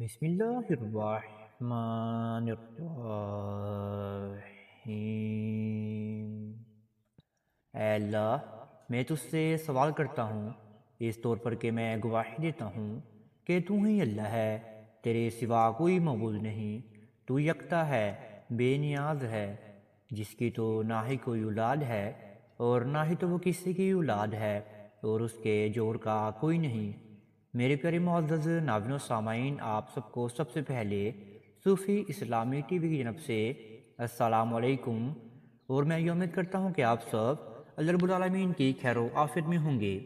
بسم اللہ الرحمن الرحیم۔ اے اللہ، میں تجھ سے سوال کرتا ہوں اس طور پر کہ میں گواہی دیتا ہوں کہ تو ہی اللہ ہے، تیرے سوا کوئی معبود نہیں، تو یکتا ہے، بے نیاز ہے، جس کی تو نہ ہی کوئی اولاد ہے اور نہ ہی تو وہ کسی کی اولاد ہے اور اس کے جوڑ کا کوئی نہیں۔ میرے پیارے معزز ناظرین و سامعین، آپ سب کو سب سے پہلے صوفی اسلامی ٹی وی کی جانب سے السلام علیکم، اور میں یہ امید کرتا ہوں کہ آپ سب اللہ رب العالمین کی خیر و عافیت میں ہوں گے۔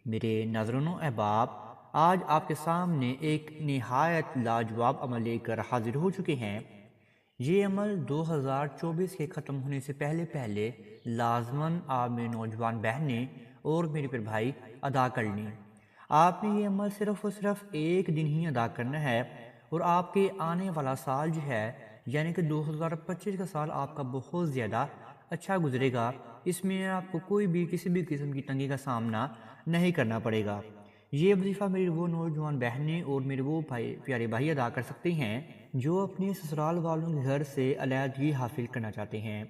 میرے ناظرین و احباب، آج آپ کے سامنے ایک نہایت لاجواب عمل لے کر حاضر ہو چکے ہیں۔ یہ عمل 2024 کے ختم ہونے سے پہلے پہلے لازماً آپ میرے نوجوان بہنیں اور میرے پھر بھائی ادا کر لیں۔ آپ نے یہ عمل صرف اور صرف ایک دن ہی ادا کرنا ہے، اور آپ کے آنے والا سال جو ہے یعنی کہ 2025 کا سال آپ کا بہت زیادہ اچھا گزرے گا۔ اس میں آپ کو کوئی بھی کسی بھی قسم کی تنگی کا سامنا نہیں کرنا پڑے گا۔ یہ وظیفہ میری وہ نوجوان بہنیں اور میرے وہ پیارے بھائی ادا کر سکتے ہیں جو اپنے سسرال والوں کے گھر سے علیحدگی حاصل کرنا چاہتے ہیں،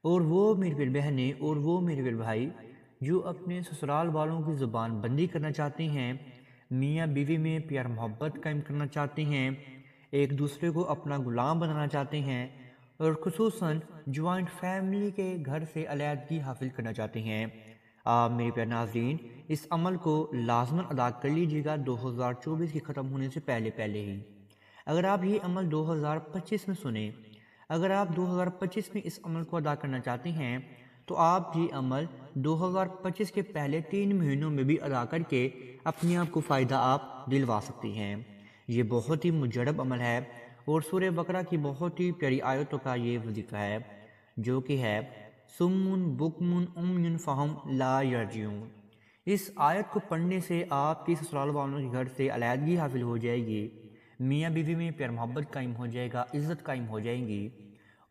اور وہ میری پھر بہنیں اور وہ میرے پھر بھائی جو اپنے سسرال والوں کی زبان بندی کرنا چاہتے ہیں، میاں بیوی میں پیار محبت قائم کرنا چاہتے ہیں، ایک دوسرے کو اپنا غلام بنانا چاہتے ہیں، اور خصوصاً جوائنٹ فیملی کے گھر سے علیحدگی حاصل کرنا چاہتے ہیں۔ آپ میرے پیارے ناظرین، اس عمل کو لازماً ادا کر لیجیے گا 2024 کے ختم ہونے سے پہلے پہلے ہی۔ اگر آپ یہ عمل 2025 میں سنیں، اگر آپ 2025 میں اس عمل کو ادا کرنا چاہتے ہیں تو آپ یہ عمل 2025 کے پہلے 3 مہینوں میں بھی ادا کر کے اپنے آپ کو فائدہ آپ دلوا سکتی ہیں۔ یہ بہت ہی مجرب عمل ہے اور سورہ بقرہ کی بہت ہی پیاری آیتوں کا یہ وظیفہ ہے، جو کہ ہے سمن بکمن عمی فہم لا یرجعون۔ اس آیت کو پڑھنے سے آپ کی سسرال والوں کے گھر سے علیحدگی حاصل ہو جائے گی، میاں بیوی میں پیار محبت قائم ہو جائے گا، عزت قائم ہو جائیں گی،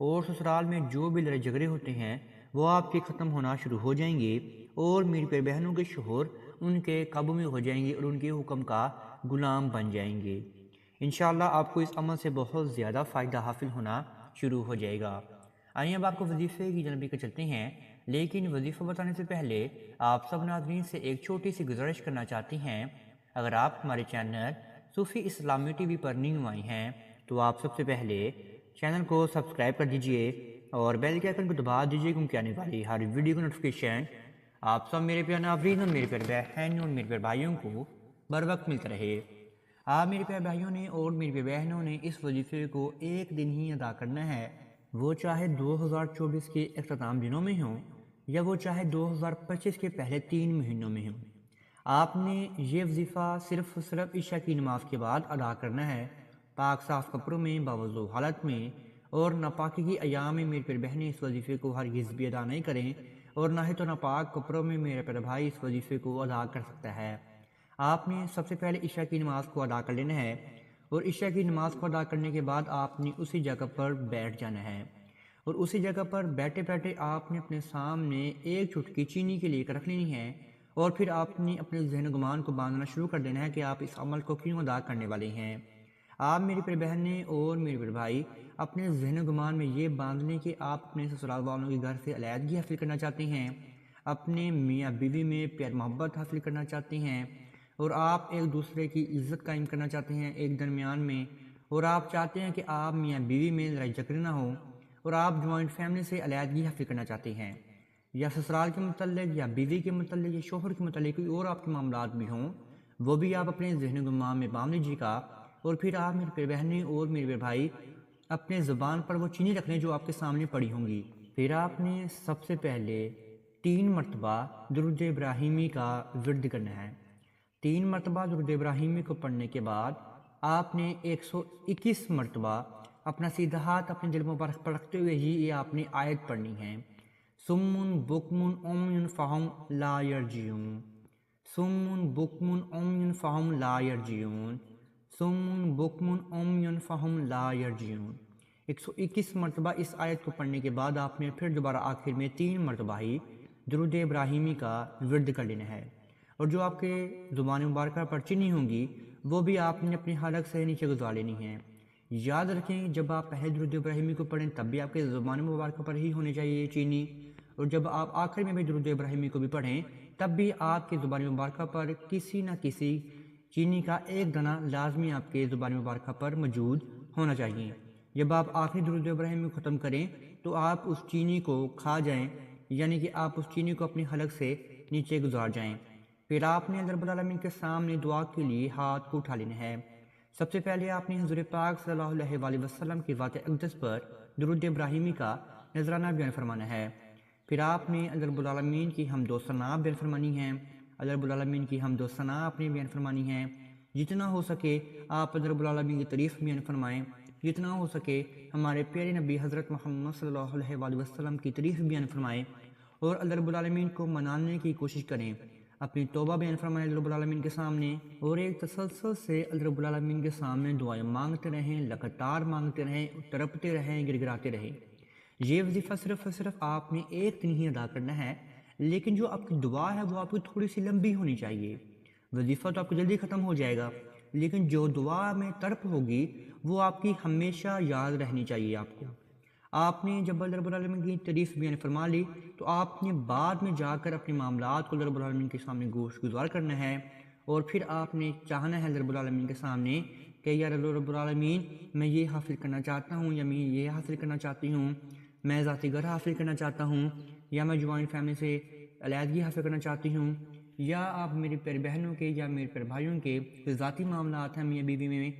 اور سسرال میں جو بھی لڑائی جھگڑے ہوتے ہیں وہ آپ کے ختم ہونا شروع ہو جائیں گے، اور میری پیار بہنوں کے شوہر ان کے قابو میں ہو جائیں گے اور ان کے حکم کا غلام بن جائیں گے۔ انشاءاللہ آپ کو اس عمل سے بہت زیادہ فائدہ حاصل ہونا شروع ہو جائے گا۔ آئیے اب آپ کو وظیفے کی جانب لے کر چلتے ہیں، لیکن وظیفہ بتانے سے پہلے آپ سب ناظرین سے ایک چھوٹی سی گزارش کرنا چاہتے ہیں۔ اگر آپ ہمارے چینل صوفی اسلامی ٹی وی پر نیو آئی ہیں تو آپ سب سے پہلے چینل کو سبسکرائب کر دیجئے اور بیل کے آئیکن کو دبا دیجئے، کیونکہ آنے والی ہر ویڈیو کی نوٹیفیکیشن آپ سب میرے پیارے ناظرین اور میرے پیارے بہنوں اور میرے پیارے بھائیوں کو بر وقت ملتا رہے۔ آپ میرے پیارے بھائیوں نے اور میری پیارے بہنوں نے اس وظیفے کو ایک دن ہی ادا کرنا ہے، وہ چاہے 2024 کے اختتام دنوں میں ہوں یا وہ چاہے 2025 کے پہلے 3 مہینوں میں ہوں۔ آپ نے یہ وظیفہ صرف عشاء کی نماز کے بعد ادا کرنا ہے، پاک صاف کپڑوں میں، باوضو حالت میں، اور ناپاکی کی ایام میں میرے پیارے بہنیں اس وظیفے کو ہرگز بھی ادا نہیں کریں، اور نہ ہی تو ناپاک کپڑوں میں میرے پیارے بھائی اس وظیفے کو ادا کر سکتا ہے۔ آپ نے سب سے پہلے عشاء کی نماز کو ادا کر لینا ہے، اور عشاء کی نماز کو ادا کرنے کے بعد آپ نے اسی جگہ پر بیٹھ جانا ہے، اور اسی جگہ پر بیٹھے بیٹھے آپ نے اپنے سامنے ایک چٹکی چینی کے لے کر رکھ لینی ہے، اور پھر آپ نے اپنے ذہن و گمان کو باندھنا شروع کر دینا ہے کہ آپ اس عمل کو کیوں ادا کرنے والے ہیں۔ آپ میری پیارے بہنیں اور میرے پیارے بھائی اپنے ذہن و گمان میں یہ باندھ لیں کہ آپ اپنے سسرال والوں کے گھر سے علیحدگی حاصل کرنا چاہتے ہیں، اپنے میاں بیوی میں پیار محبت حاصل کرنا چاہتے ہیں، اور آپ ایک دوسرے کی عزت قائم کرنا چاہتے ہیں ایک درمیان میں، اور آپ چاہتے ہیں کہ آپ میاں بیوی میں لڑائی جھگڑے نہ ہوں، اور آپ جوائنٹ فیملی سے علیحدگی حاصل کرنا چاہتے ہیں، یا سسرال کے متعلق یا بیوی کے متعلق یا شوہر کے متعلق کوئی اور آپ کے معاملات بھی ہوں، وہ بھی آپ اپنے ذہن و گمان میں باندھ لیجیے گا، اور پھر آپ میرے پیارے بہنیں اور میرے پیارے بھائی اپنے زبان پر وہ چینی رکھ لیں جو آپ کے سامنے پڑی ہوں گی۔ پھر آپ نے سب سے پہلے 3 مرتبہ درود ابراہیمی کا ورد کرنا ہے۔ 3 مرتبہ درود ابراہیمی کو پڑھنے کے بعد آپ نے 121 مرتبہ اپنا سیدھا ہاتھ اپنے دل مبارک پر رکھتے ہوئے ہی یہ آپ نے آیت پڑھنی ہے، سمن بکمن عمی فہم لا یرجعون، سمن بکمن عمی فہم لا یرجعون، سمن بکمن عمی فہم لا یرجعون۔ 121 مرتبہ اس آیت کو پڑھنے کے بعد آپ نے پھر دوبارہ آخر میں 3 مرتبہ ہی درود ابراہیمی کا ورد کر لینا ہے، اور جو آپ کے زبان مبارکہ پر چینی ہوں گی وہ بھی آپ نے اپنی حلق سے نیچے گزار لینی ہے۔ یاد رکھیں جب آپ پہلے درود ابراہیمی کو پڑھیں تب بھی آپ کے زبان مبارکہ پر ہی ہونے چاہیے چینی، اور جب آپ آخر میں بھی درود ابراہیمی کو بھی پڑھیں تب بھی آپ کی زبان مبارکہ پر کسی نہ کسی چینی کا ایک دانہ لازمی آپ کے زبان مبارکہ پر موجود ہونا چاہیے۔ جب آپ آخری درود ابراہیمی کو ختم کریں تو آپ اس چینی کو کھا جائیں، یعنی کہ آپ اس چینی کو اپنی حلق سے نیچے گزار جائیں۔ پھر آپ نے اللہ رب العالمین کے سامنے دعا کے لیے ہاتھ کو اٹھا لینا ہے۔ سب سے پہلے آپ نے حضور پاک صلی اللہ علیہ وآلہ وسلم کی ذات اقدس پر درود ابراہیمی کا نذرانہ بیان فرمانا ہے۔ پھر آپ نے اللہ رب العالمین کی حمد و ثنا بیان فرمانی ہے۔ اللہ رب العالمین کی حمد و ثنا آپ نے بیان فرمانی ہے۔ جتنا ہو سکے آپ اللہ رب العالمین کی تعریف بیان فرمائیں، جتنا ہو سکے ہمارے پیارے نبی حضرت محمد صلی اللہ علیہ وآلہ وسلم کی تعریف بیان فرمائیں، اور اللہ رب العالمین کو منانے کی کوشش کریں۔ اپنی توبہ بیان فرمائیں اللہ رب العالمین کے سامنے، اور ایک تسلسل سے اللہ رب العالمین کے سامنے دعائیں مانگتے رہیں، لگاتار مانگتے رہیں، تڑپتے رہیں، گڑگڑاتے رہیں۔ یہ وظیفہ صرف آپ نے ایک دن ہی ادا کرنا ہے، لیکن جو آپ کی دعا ہے وہ آپ کی تھوڑی سی لمبی ہونی چاہیے۔ وظیفہ تو آپ کو جلدی ختم ہو جائے گا، لیکن جو دعا میں تڑپ ہوگی وہ آپ کی ہمیشہ یاد رہنی چاہیے۔ آپ کو آپ نے جب اللہ رب العالمین کی تعریف بیان فرما لی تو آپ نے بعد میں جا کر اپنے معاملات کو اللہ رب العالمین کے سامنے گوش گزار کرنا ہے، اور پھر آپ نے چاہنا ہے اللہ رب العالمین کے سامنے کہ یا اللہ رب العالمین میں یہ حاصل کرنا چاہتا ہوں، یا میں یہ حاصل کرنا چاہتی ہوں، میں ذاتی گھر حاصل کرنا چاہتا ہوں، یا میں جوائنٹ فیملی سے علیحدگی حاصل کرنا چاہتی ہوں، یا آپ میری پیارے بہنوں کے یا میرے پیارے بھائیوں کے ذاتی معاملات ہیں میاں بیوی میں،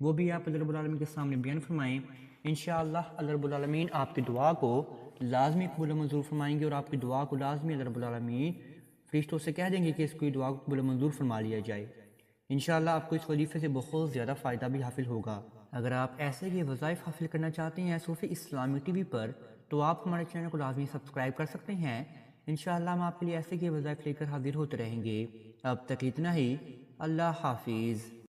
وہ بھی آپ اللہ رب العالمین کے سامنے بیان فرمائیں۔ انشاءاللہ اللہ رب العالمین آپ کی دعا کو لازمی قبول و منظور فرمائیں گے، اور آپ کی دعا کو لازمی اللہ رب العالمین فرشتوں سے کہہ دیں گے کہ اس کی دعا کو قبول و منظور فرما لیا جائے۔ انشاءاللہ آپ کو اس وظیفے سے بہت زیادہ فائدہ بھی حاصل ہوگا۔ اگر آپ ایسے ہی وظائف حاصل کرنا چاہتے ہیں صوفی اسلامی ٹی وی پر تو آپ ہمارے چینل کو لازمی سبسکرائب کر سکتے ہیں۔ انشاءاللہ ہم آپ کے لیے ایسے ہی وظائف لے کر حاضر ہوتے رہیں گے۔ اب تک اتنا ہی، اللہ حافظ۔